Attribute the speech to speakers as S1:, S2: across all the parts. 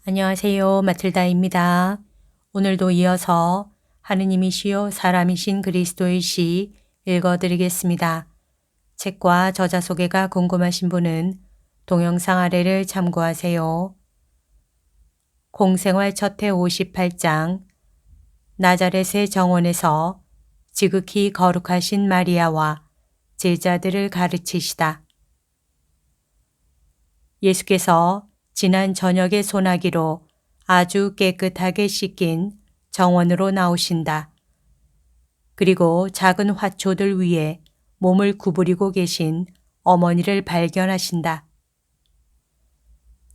S1: 안녕하세요. 마틀다입니다. 오늘도 이어서 하느님이시요 사람이신 그리스도의 시 읽어드리겠습니다. 책과 저자 소개가 궁금하신 분은 동영상 아래를 참고하세요. 공생활 첫해 58장 나자렛의 정원에서 지극히 거룩하신 마리아와 제자들을 가르치시다. 예수께서 지난 저녁의 소나기로 아주 깨끗하게 씻긴 정원으로 나오신다. 그리고 작은 화초들 위에 몸을 구부리고 계신 어머니를 발견하신다.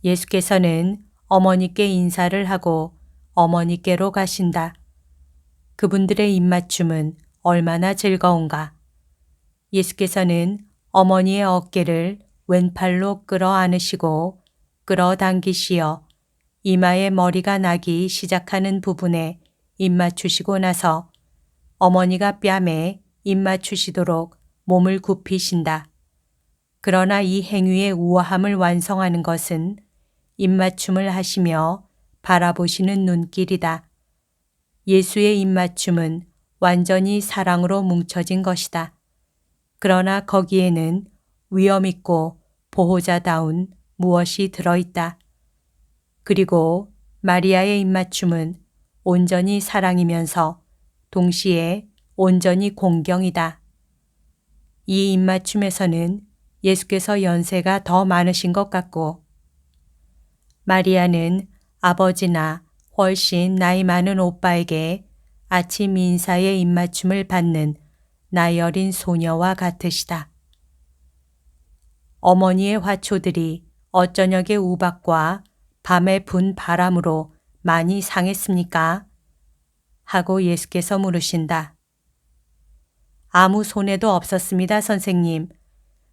S1: 예수께서는 어머니께 인사를 하고 어머니께로 가신다. 그분들의 입맞춤은 얼마나 즐거운가. 예수께서는 어머니의 어깨를 왼팔로 끌어 안으시고 끌어당기시어 이마에 머리가 나기 시작하는 부분에 입맞추시고 나서 어머니가 뺨에 입맞추시도록 몸을 굽히신다. 그러나 이 행위의 우아함을 완성하는 것은 입맞춤을 하시며 바라보시는 눈길이다. 예수의 입맞춤은 완전히 사랑으로 뭉쳐진 것이다. 그러나 거기에는 위엄있고 보호자다운 무엇이 들어있다. 그리고 마리아의 입맞춤은 온전히 사랑이면서 동시에 온전히 공경이다. 이 입맞춤에서는 예수께서 연세가 더 많으신 것 같고 마리아는 아버지나 훨씬 나이 많은 오빠에게 아침 인사의 입맞춤을 받는 나이 어린 소녀와 같으시다. 어머니의 화초들이 어쩌녁의 우박과 밤에 분 바람으로 많이 상했습니까? 하고 예수께서 물으신다. 아무 손해도 없었습니다, 선생님.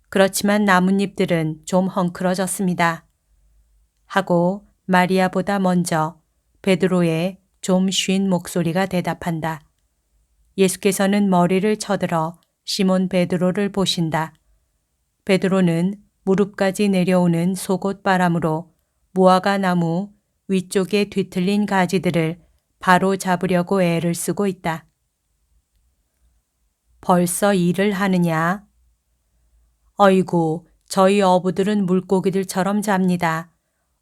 S1: 그렇지만 나뭇잎들은 좀 헝클어졌습니다. 하고 마리아보다 먼저 베드로의 좀 쉰 목소리가 대답한다. 예수께서는 머리를 쳐들어 시몬 베드로를 보신다. 베드로는 무릎까지 내려오는 속옷바람으로 무화과 나무 위쪽에 뒤틀린 가지들을 바로 잡으려고 애를 쓰고 있다. 벌써 일을 하느냐? 어이구, 저희 어부들은 물고기들처럼 잡니다.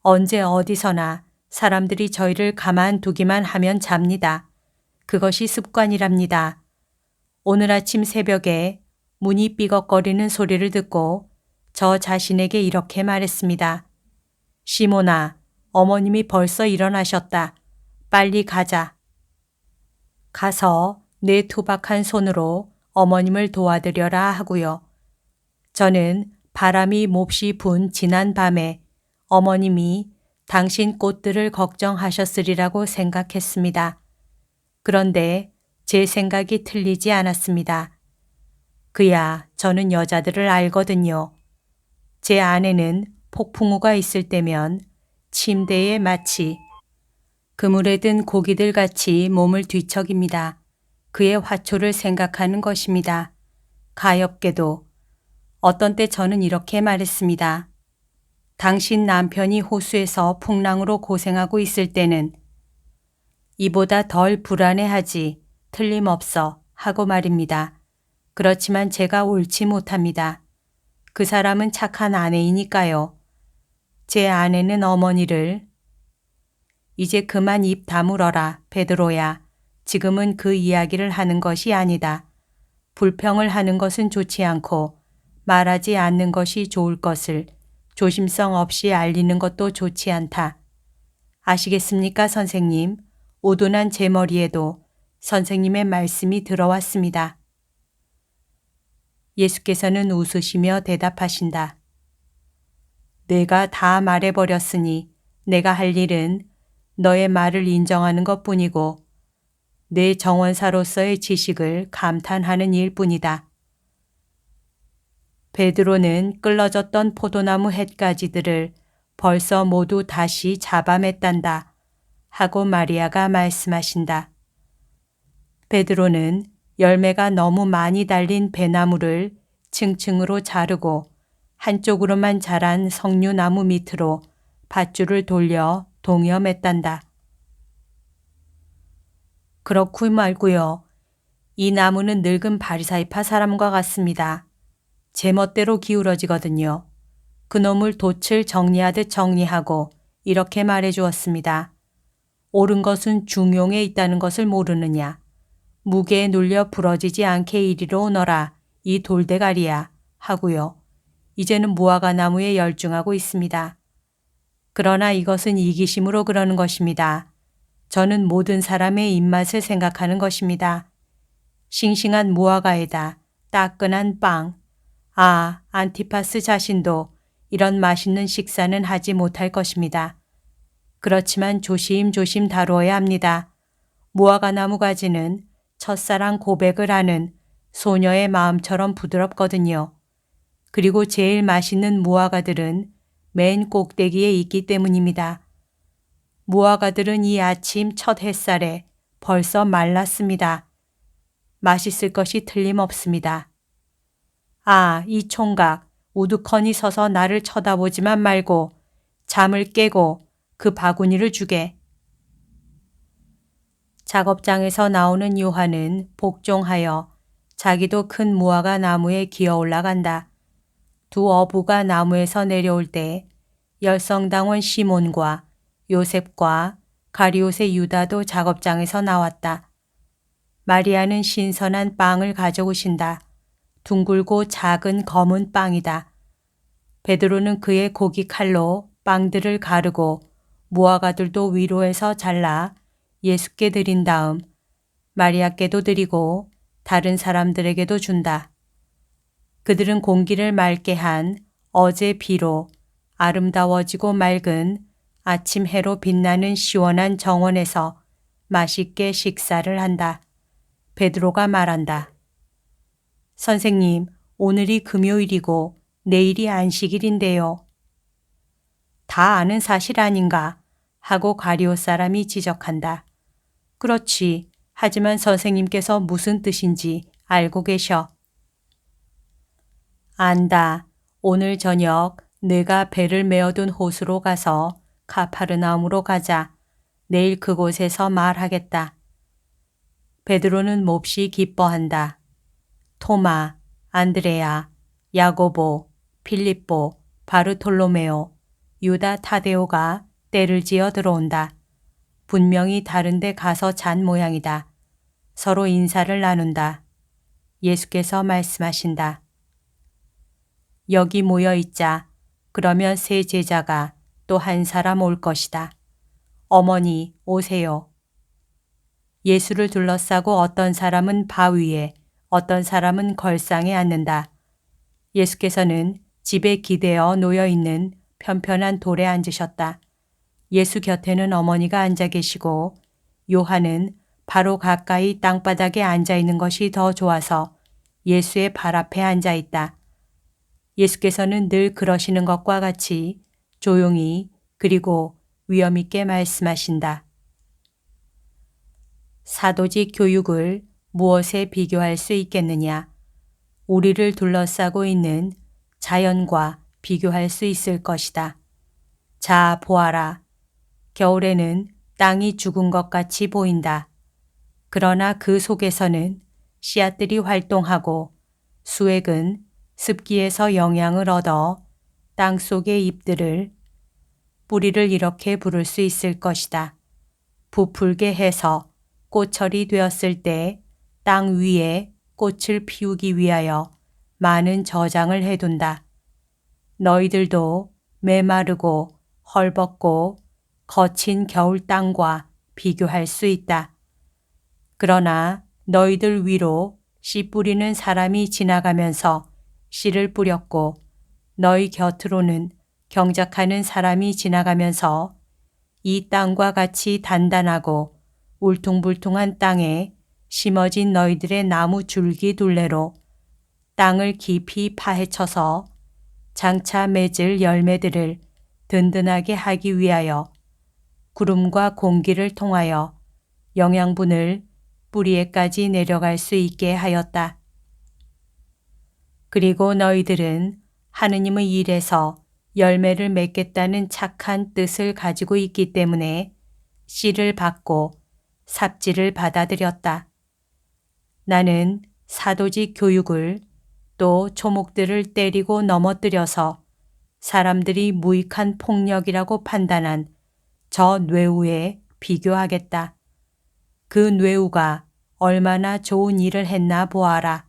S1: 언제 어디서나 사람들이 저희를 가만두기만 하면 잡니다. 그것이 습관이랍니다. 오늘 아침 새벽에 문이 삐걱거리는 소리를 듣고 저 자신에게 이렇게 말했습니다. 시몬아, 어머님이 벌써 일어나셨다. 빨리 가자. 가서 내 투박한 손으로 어머님을 도와드려라 하고요. 저는 바람이 몹시 분 지난 밤에 어머님이 당신 꽃들을 걱정하셨으리라고 생각했습니다. 그런데 제 생각이 틀리지 않았습니다. 그야 저는 여자들을 알거든요. 제 아내는 폭풍우가 있을 때면 침대에 마치 그물에 든 고기들 같이 몸을 뒤척입니다. 그의 화초를 생각하는 것입니다. 가엾게도 어떤 때 저는 이렇게 말했습니다. 당신 남편이 호수에서 풍랑으로 고생하고 있을 때는 이보다 덜 불안해하지 틀림없어 하고 말입니다. 그렇지만 제가 옳지 못합니다. 그 사람은 착한 아내이니까요. 제 아내는 어머니를 이제 그만 입 다물어라, 베드로야. 지금은 그 이야기를 하는 것이 아니다. 불평을 하는 것은 좋지 않고 말하지 않는 것이 좋을 것을 조심성 없이 알리는 것도 좋지 않다. 아시겠습니까, 선생님? 오둔한 제 머리에도 선생님의 말씀이 들어왔습니다. 예수께서는 웃으시며 대답하신다. 내가 다 말해버렸으니 내가 할 일은 너의 말을 인정하는 것뿐이고 내 정원사로서의 지식을 감탄하는 일뿐이다. 베드로는 끌러졌던 포도나무 햇가지들을 벌써 모두 다시 잡아맸단다 하고 마리아가 말씀하신다. 베드로는 열매가 너무 많이 달린 배나무를 층층으로 자르고 한쪽으로만 자란 석류나무 밑으로 밧줄을 돌려 동의엄했단다. 그렇고 말고요. 이 나무는 늙은 바리사이파 사람과 같습니다. 제멋대로 기울어지거든요. 그놈을 돛을 정리하듯 정리하고 이렇게 말해 주었습니다. 옳은 것은 중용에 있다는 것을 모르느냐. 무게에 눌려 부러지지 않게 이리로 오너라. 이 돌대가리야. 하고요. 이제는 무화과 나무에 열중하고 있습니다. 그러나 이것은 이기심으로 그러는 것입니다. 저는 모든 사람의 입맛을 생각하는 것입니다. 싱싱한 무화과에다 따끈한 빵. 안티파스 자신도 이런 맛있는 식사는 하지 못할 것입니다. 그렇지만 조심조심 다루어야 합니다. 무화과 나무 가지는 첫사랑 고백을 하는 소녀의 마음처럼 부드럽거든요. 그리고 제일 맛있는 무화과들은 맨 꼭대기에 있기 때문입니다. 무화과들은 이 아침 첫 햇살에 벌써 말랐습니다. 맛있을 것이 틀림없습니다. 이 총각, 우두커니 서서 나를 쳐다보지만 말고 잠을 깨고 그 바구니를 주게. 작업장에서 나오는 요한은 복종하여 자기도 큰 무화과 나무에 기어 올라간다. 두 어부가 나무에서 내려올 때 열성당원 시몬과 요셉과 가리옷의 유다도 작업장에서 나왔다. 마리아는 신선한 빵을 가져오신다. 둥글고 작은 검은 빵이다. 베드로는 그의 고기 칼로 빵들을 가르고 무화과들도 위로해서 잘라 예수께 드린 다음 마리아께도 드리고 다른 사람들에게도 준다. 그들은 공기를 맑게 한 어제 비로 아름다워지고 맑은 아침 해로 빛나는 시원한 정원에서 맛있게 식사를 한다. 베드로가 말한다. 선생님, 오늘이 금요일이고 내일이 안식일인데요. 다 아는 사실 아닌가? 하고 가리옷 사람이 지적한다. 그렇지. 하지만 선생님께서 무슨 뜻인지 알고 계셔. 안다. 오늘 저녁 내가 배를 메어둔 호수로 가서 카파르나움으로 가자. 내일 그곳에서 말하겠다. 베드로는 몹시 기뻐한다. 토마, 안드레아, 야고보, 필립보, 바르톨로메오, 유다 타데오가 때를 지어 들어온다. 분명히 다른 데 가서 잔 모양이다. 서로 인사를 나눈다. 예수께서 말씀하신다. 여기 모여 있자. 그러면 세 제자가 또 한 사람 올 것이다. 어머니, 오세요. 예수를 둘러싸고 어떤 사람은 바위에, 어떤 사람은 걸상에 앉는다. 예수께서는 집에 기대어 놓여 있는 편편한 돌에 앉으셨다. 예수 곁에는 어머니가 앉아 계시고 요한은 바로 가까이 땅바닥에 앉아 있는 것이 더 좋아서 예수의 발 앞에 앉아 있다. 예수께서는 늘 그러시는 것과 같이 조용히 그리고 위엄 있게 말씀하신다. 사도직 교육을 무엇에 비교할 수 있겠느냐? 우리를 둘러싸고 있는 자연과 비교할 수 있을 것이다. 자, 보아라. 겨울에는 땅이 죽은 것 같이 보인다. 그러나 그 속에서는 씨앗들이 활동하고 수액은 습기에서 영양을 얻어 땅 속의 잎들을 뿌리를 이렇게 부를 수 있을 것이다. 부풀게 해서 꽃철이 되었을 때 땅 위에 꽃을 피우기 위하여 많은 저장을 해둔다. 너희들도 메마르고 헐벗고 거친 겨울 땅과 비교할 수 있다. 그러나 너희들 위로 씨 뿌리는 사람이 지나가면서 씨를 뿌렸고 너희 곁으로는 경작하는 사람이 지나가면서 이 땅과 같이 단단하고 울퉁불퉁한 땅에 심어진 너희들의 나무 줄기 둘레로 땅을 깊이 파헤쳐서 장차 맺을 열매들을 든든하게 하기 위하여 구름과 공기를 통하여 영양분을 뿌리에까지 내려갈 수 있게 하였다. 그리고 너희들은 하느님의 일에서 열매를 맺겠다는 착한 뜻을 가지고 있기 때문에 씨를 받고 삽질을 받아들였다. 나는 사도직 교육을 또 초목들을 때리고 넘어뜨려서 사람들이 무익한 폭력이라고 판단한 저 뇌우에 비교하겠다. 그 뇌우가 얼마나 좋은 일을 했나 보아라.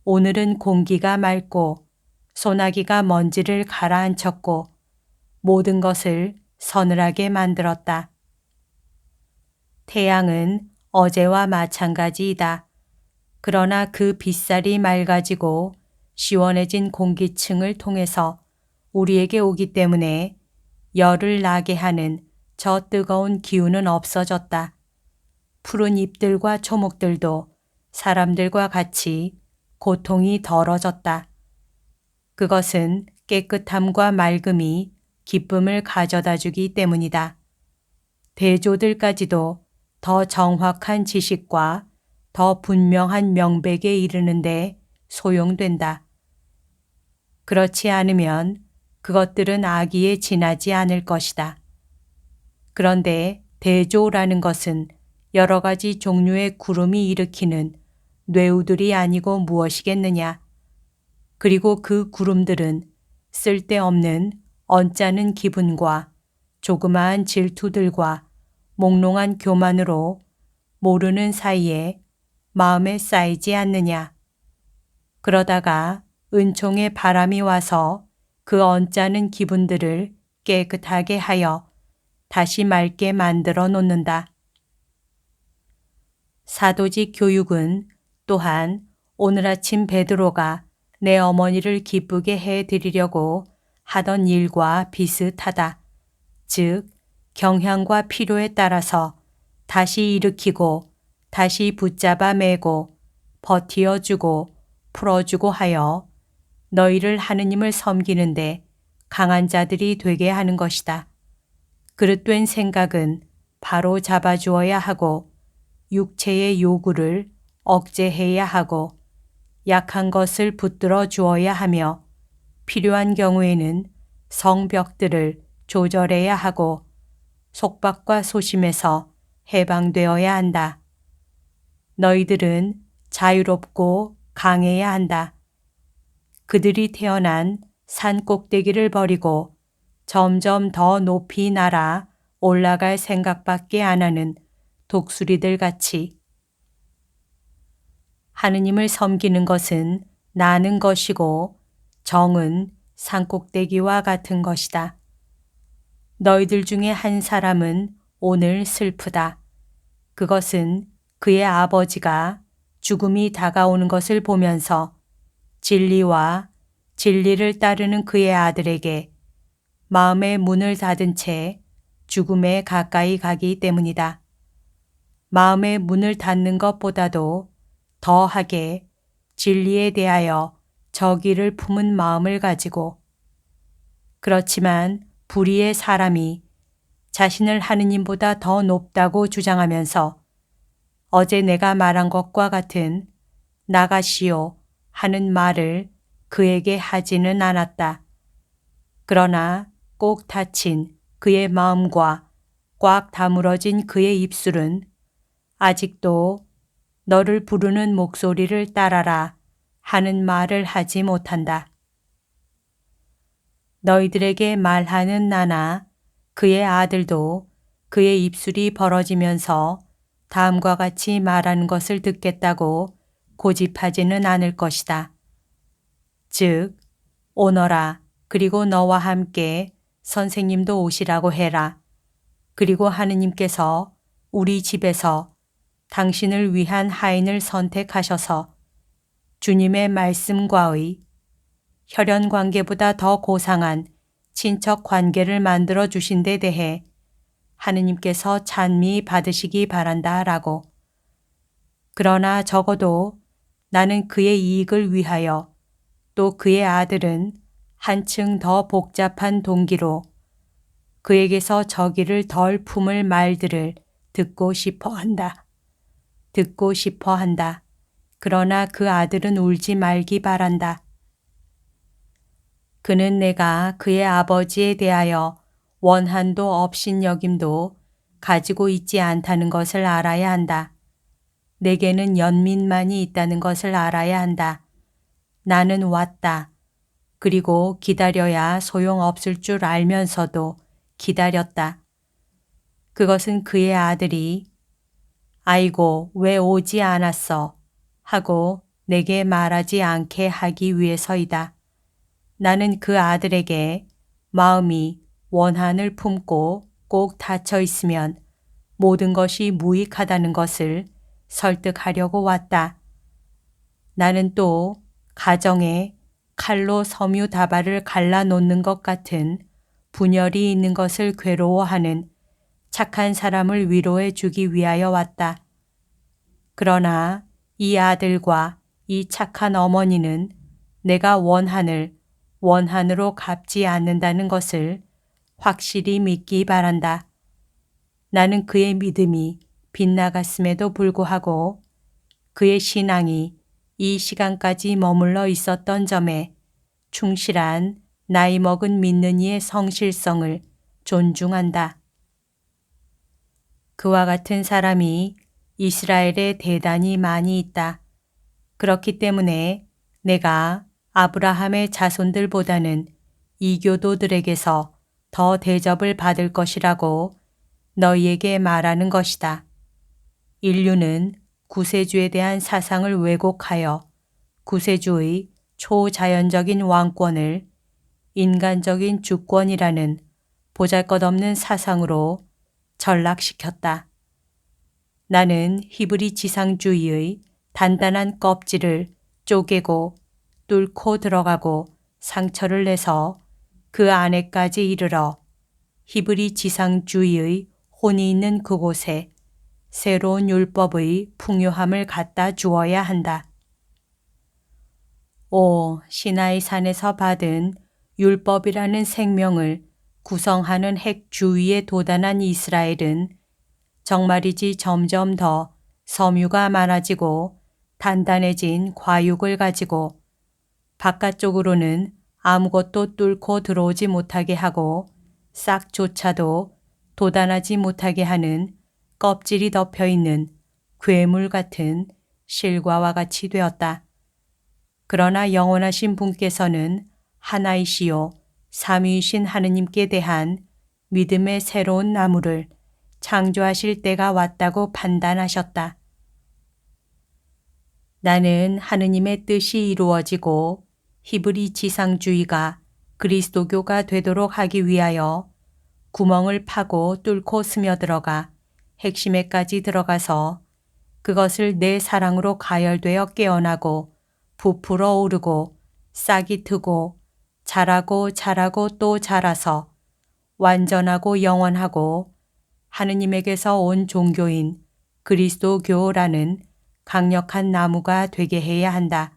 S1: 오늘은 공기가 맑고 소나기가 먼지를 가라앉혔고 모든 것을 서늘하게 만들었다. 태양은 어제와 마찬가지이다. 그러나 그 빗살이 맑아지고 시원해진 공기층을 통해서 우리에게 오기 때문에 열을 나게 하는 저 뜨거운 기운은 없어졌다. 푸른 잎들과 초목들도 사람들과 같이 고통이 덜어졌다. 그것은 깨끗함과 맑음이 기쁨을 가져다 주기 때문이다. 대조들까지도 더 정확한 지식과 더 분명한 명백에 이르는데 소용된다. 그렇지 않으면 그것들은 악의에 지나지 않을 것이다. 그런데 대조라는 것은 여러 가지 종류의 구름이 일으키는 뇌우들이 아니고 무엇이겠느냐. 그리고 그 구름들은 쓸데없는 언짢은 기분과 조그마한 질투들과 몽롱한 교만으로 모르는 사이에 마음에 쌓이지 않느냐. 그러다가 은총의 바람이 와서 그 언짢은 기분들을 깨끗하게 하여 다시 맑게 만들어 놓는다. 사도직 교육은 또한 오늘 아침 베드로가 내 어머니를 기쁘게 해드리려고 하던 일과 비슷하다. 즉, 경향과 필요에 따라서 다시 일으키고 다시 붙잡아 매고 버티어주고 풀어주고 하여 너희를 하느님을 섬기는데 강한 자들이 되게 하는 것이다. 그릇된 생각은 바로 잡아주어야 하고 육체의 요구를 억제해야 하고 약한 것을 붙들어 주어야 하며 필요한 경우에는 성벽들을 조절해야 하고 속박과 소심에서 해방되어야 한다. 너희들은 자유롭고 강해야 한다. 그들이 태어난 산 꼭대기를 버리고 점점 더 높이 날아 올라갈 생각밖에 안 하는 독수리들 같이. 하느님을 섬기는 것은 나는 것이고 정은 산꼭대기와 같은 것이다. 너희들 중에 한 사람은 오늘 슬프다. 그것은 그의 아버지가 죽음이 다가오는 것을 보면서 진리와 진리를 따르는 그의 아들에게 마음의 문을 닫은 채 죽음에 가까이 가기 때문이다. 마음의 문을 닫는 것보다도 더하게 진리에 대하여 저기를 품은 마음을 가지고 그렇지만 불의의 사람이 자신을 하느님보다 더 높다고 주장하면서 어제 내가 말한 것과 같은 나가시오 하는 말을 그에게 하지는 않았다. 그러나 꼭 닫힌 그의 마음과 꽉 다물어진 그의 입술은 아직도 너를 부르는 목소리를 따라라 하는 말을 하지 못한다. 너희들에게 말하는 나나 그의 아들도 그의 입술이 벌어지면서 다음과 같이 말하는 것을 듣겠다고 고집하지는 않을 것이다. 즉, 오너라 그리고 너와 함께 선생님도 오시라고 해라. 그리고 하느님께서 우리 집에서 당신을 위한 하인을 선택하셔서 주님의 말씀과의 혈연 관계보다 더 고상한 친척 관계를 만들어 주신 데 대해 하느님께서 찬미 받으시기 바란다라고. 그러나 적어도 나는 그의 이익을 위하여 또 그의 아들은 한층 더 복잡한 동기로 그에게서 저기를 덜 품을 말들을 듣고 싶어 한다. 듣고 싶어 한다. 그러나 그 아들은 울지 말기 바란다. 그는 내가 그의 아버지에 대하여 원한도 업신여김도 가지고 있지 않다는 것을 알아야 한다. 내게는 연민만이 있다는 것을 알아야 한다. 나는 왔다. 그리고 기다려야 소용없을 줄 알면서도 기다렸다. 그것은 그의 아들이 아이고 왜 오지 않았어 하고 내게 말하지 않게 하기 위해서이다. 나는 그 아들에게 마음이 원한을 품고 꼭 닫혀 있으면 모든 것이 무익하다는 것을 설득하려고 왔다. 나는 또 가정에 칼로 섬유 다발을 갈라놓는 것 같은 분열이 있는 것을 괴로워하는 착한 사람을 위로해 주기 위하여 왔다. 그러나 이 아들과 이 착한 어머니는 내가 원한을 원한으로 갚지 않는다는 것을 확실히 믿기 바란다. 나는 그의 믿음이 빗나갔음에도 불구하고 그의 신앙이 이 시간까지 머물러 있었던 점에 충실한 나이 먹은 믿는 이의 성실성을 존중한다. 그와 같은 사람이 이스라엘에 대단히 많이 있다. 그렇기 때문에 내가 아브라함의 자손들보다는 이교도들에게서 더 대접을 받을 것이라고 너희에게 말하는 것이다. 인류는 구세주에 대한 사상을 왜곡하여 구세주의 초자연적인 왕권을 인간적인 주권이라는 보잘것없는 사상으로 전락시켰다. 나는 히브리 지상주의의 단단한 껍질을 쪼개고 뚫고 들어가고 상처를 내서 그 안에까지 이르러 히브리 지상주의의 혼이 있는 그곳에 새로운 율법의 풍요함을 갖다 주어야 한다. 오, 시나이 산에서 받은 율법이라는 생명을 구성하는 핵 주위에 도단한 이스라엘은 정말이지 점점 더 섬유가 많아지고 단단해진 과육을 가지고 바깥쪽으로는 아무것도 뚫고 들어오지 못하게 하고 싹조차도 돋아나지 못하게 하는 껍질이 덮여있는 괴물 같은 실과와 같이 되었다. 그러나 영원하신 분께서는 하나이시요 삼위이신 하느님께 대한 믿음의 새로운 나무를 창조하실 때가 왔다고 판단하셨다. 나는 하느님의 뜻이 이루어지고 히브리 지상주의가 그리스도교가 되도록 하기 위하여 구멍을 파고 뚫고 스며들어가 핵심에까지 들어가서 그것을 내 사랑으로 가열되어 깨어나고 부풀어 오르고 싹이 트고 자라고 또 자라서 완전하고 영원하고 하느님에게서 온 종교인 그리스도교라는 강력한 나무가 되게 해야 한다.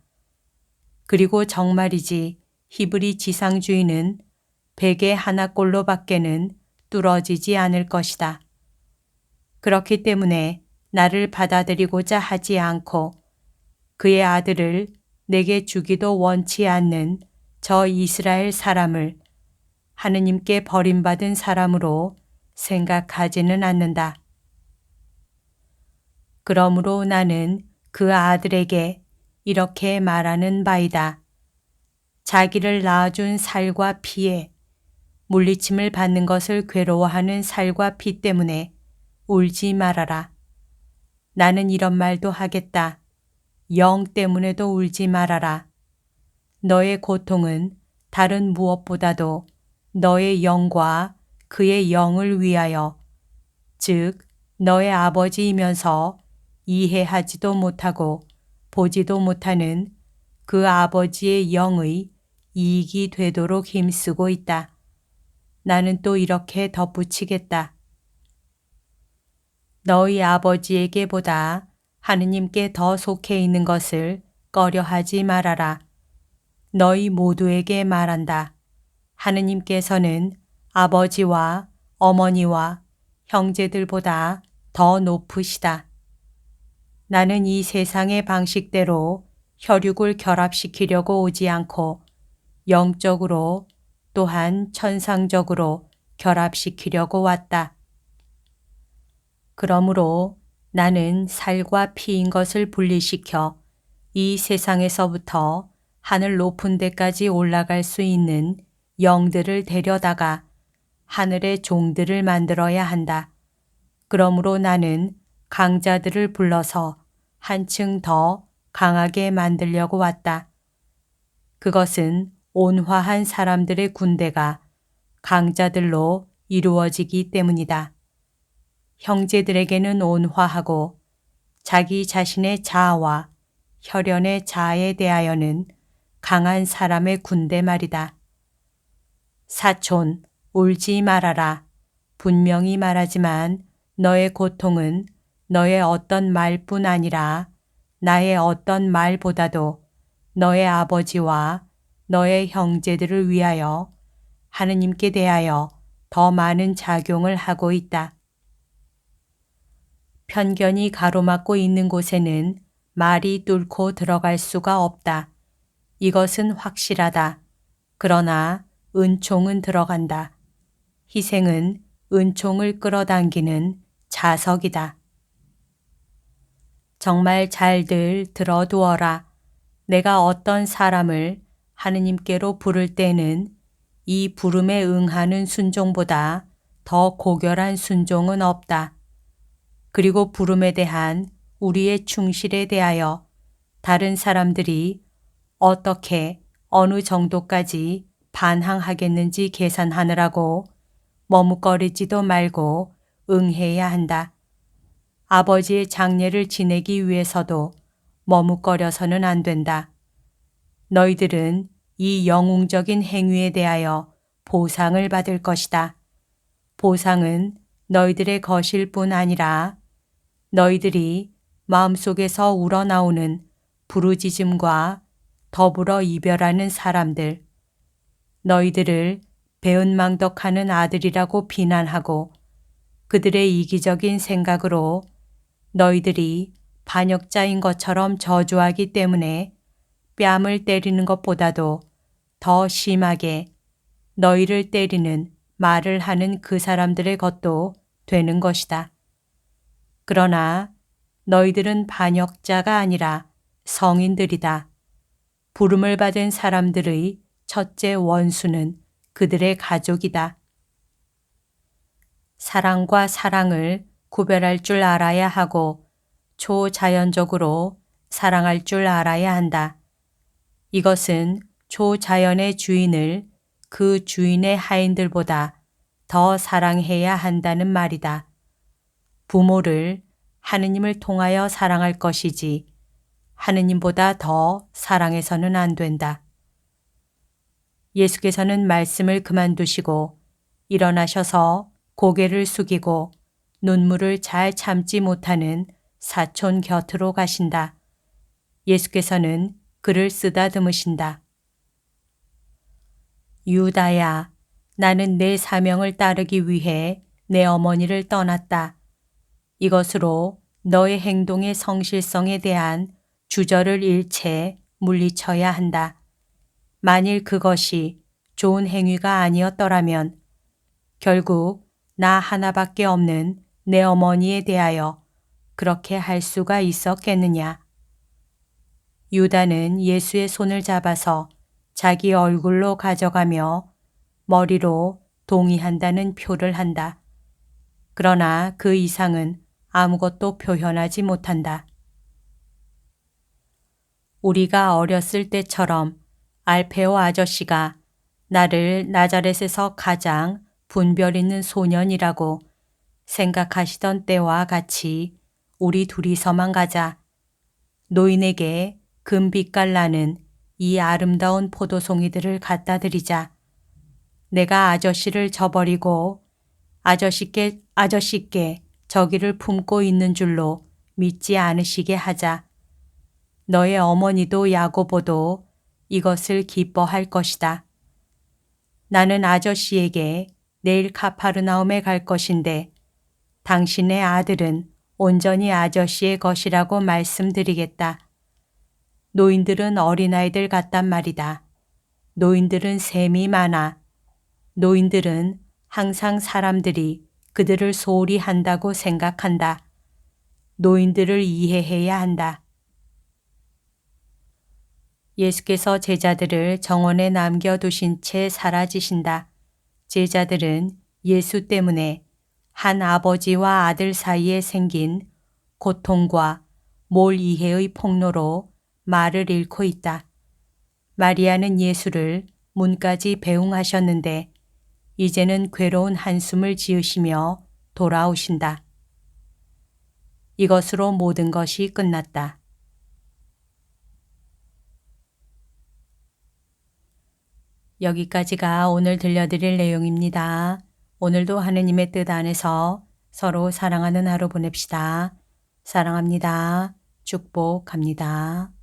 S1: 그리고 정말이지 히브리 지상주의는 백의 하나꼴로 밖에는 뚫어지지 않을 것이다. 그렇기 때문에 나를 받아들이고자 하지 않고 그의 아들을 내게 주기도 원치 않는 저 이스라엘 사람을 하느님께 버림받은 사람으로 생각하지는 않는다. 그러므로 나는 그 아들에게 이렇게 말하는 바이다. 자기를 낳아준 살과 피에 물리침을 받는 것을 괴로워하는 살과 피 때문에 울지 말아라. 나는 이런 말도 하겠다. 영 때문에도 울지 말아라. 너의 고통은 다른 무엇보다도 너의 영과 그의 영을 위하여, 즉 너의 아버지이면서 이해하지도 못하고 보지도 못하는 그 아버지의 영의 이익이 되도록 힘쓰고 있다. 나는 또 이렇게 덧붙이겠다. 너희 아버지에게보다 하느님께 더 속해 있는 것을 꺼려하지 말아라. 너희 모두에게 말한다. 하느님께서는 아버지와 어머니와 형제들보다 더 높으시다. 나는 이 세상의 방식대로 혈육을 결합시키려고 오지 않고 영적으로 또한 천상적으로 결합시키려고 왔다. 그러므로 나는 살과 피인 것을 분리시켜 이 세상에서부터 하늘 높은 데까지 올라갈 수 있는 영들을 데려다가 하늘의 종들을 만들어야 한다. 그러므로 나는 강자들을 불러서 한층 더 강하게 만들려고 왔다. 그것은 온화한 사람들의 군대가 강자들로 이루어지기 때문이다. 형제들에게는 온화하고 자기 자신의 자아와 혈연의 자아에 대하여는 강한 사람의 군대 말이다. 사촌, 울지 말아라. 분명히 말하지만 너의 고통은 너의 어떤 말뿐 아니라 나의 어떤 말보다도 너의 아버지와 너의 형제들을 위하여 하느님께 대하여 더 많은 작용을 하고 있다. 편견이 가로막고 있는 곳에는 말이 뚫고 들어갈 수가 없다. 이것은 확실하다. 그러나 은총은 들어간다. 희생은 은총을 끌어당기는 자석이다. 정말 잘들 들어두어라. 내가 어떤 사람을 하느님께로 부를 때는 이 부름에 응하는 순종보다 더 고결한 순종은 없다. 그리고 부름에 대한 우리의 충실에 대하여 다른 사람들이 어떻게 어느 정도까지 반항하겠는지 계산하느라고 머뭇거리지도 말고 응해야 한다. 아버지의 장례를 지내기 위해서도 머뭇거려서는 안 된다. 너희들은 이 영웅적인 행위에 대하여 보상을 받을 것이다. 보상은 너희들의 것일 뿐 아니라 너희들이 마음속에서 우러나오는 부르짖음과 더불어 이별하는 사람들, 너희들을 배은망덕하는 아들이라고 비난하고 그들의 이기적인 생각으로 너희들이 반역자인 것처럼 저주하기 때문에 뺨을 때리는 것보다도 더 심하게 너희를 때리는 말을 하는 그 사람들의 것도 되는 것이다. 그러나 너희들은 반역자가 아니라 성인들이다. 부름을 받은 사람들의 첫째 원수는 그들의 가족이다. 사랑과 사랑을 구별할 줄 알아야 하고 초자연적으로 사랑할 줄 알아야 한다. 이것은 초자연의 주인을 그 주인의 하인들보다 더 사랑해야 한다는 말이다. 부모를 하느님을 통하여 사랑할 것이지 하느님보다 더 사랑해서는 안 된다. 예수께서는 말씀을 그만두시고 일어나셔서 고개를 숙이고 눈물을 잘 참지 못하는 사촌 곁으로 가신다. 예수께서는 그를 쓰다듬으신다. 유다야, 나는 내 사명을 따르기 위해 내 어머니를 떠났다. 이것으로 너의 행동의 성실성에 대한 주저를 일체 물리쳐야 한다. 만일 그것이 좋은 행위가 아니었더라면 결국 나 하나밖에 없는 내 어머니에 대하여 그렇게 할 수가 있었겠느냐. 유다는 예수의 손을 잡아서 자기 얼굴로 가져가며 머리로 동의한다는 표를 한다. 그러나 그 이상은 아무것도 표현하지 못한다. 우리가 어렸을 때처럼 알페오 아저씨가 나를 나자렛에서 가장 분별 있는 소년이라고 생각하시던 때와 같이 우리 둘이서만 가자. 노인에게 금빛깔 나는 이 아름다운 포도송이들을 갖다 드리자. 내가 아저씨를 저버리고 아저씨께 저기를 품고 있는 줄로 믿지 않으시게 하자. 너의 어머니도 야고보도 이것을 기뻐할 것이다. 나는 아저씨에게 내일 카파르나움에 갈 것인데 당신의 아들은 온전히 아저씨의 것이라고 말씀드리겠다. 노인들은 어린아이들 같단 말이다. 노인들은 셈이 많아. 노인들은 항상 사람들이 그들을 소홀히 한다고 생각한다. 노인들을 이해해야 한다. 예수께서 제자들을 정원에 남겨두신 채 사라지신다. 제자들은 예수 때문에 한 아버지와 아들 사이에 생긴 고통과 몰 이해의 폭로로 말을 잃고 있다. 마리아는 예수를 문까지 배웅하셨는데 이제는 괴로운 한숨을 지으시며 돌아오신다. 이것으로 모든 것이 끝났다. 여기까지가 오늘 들려드릴 내용입니다. 오늘도 하느님의 뜻 안에서 서로 사랑하는 하루 보냅시다. 사랑합니다. 축복합니다.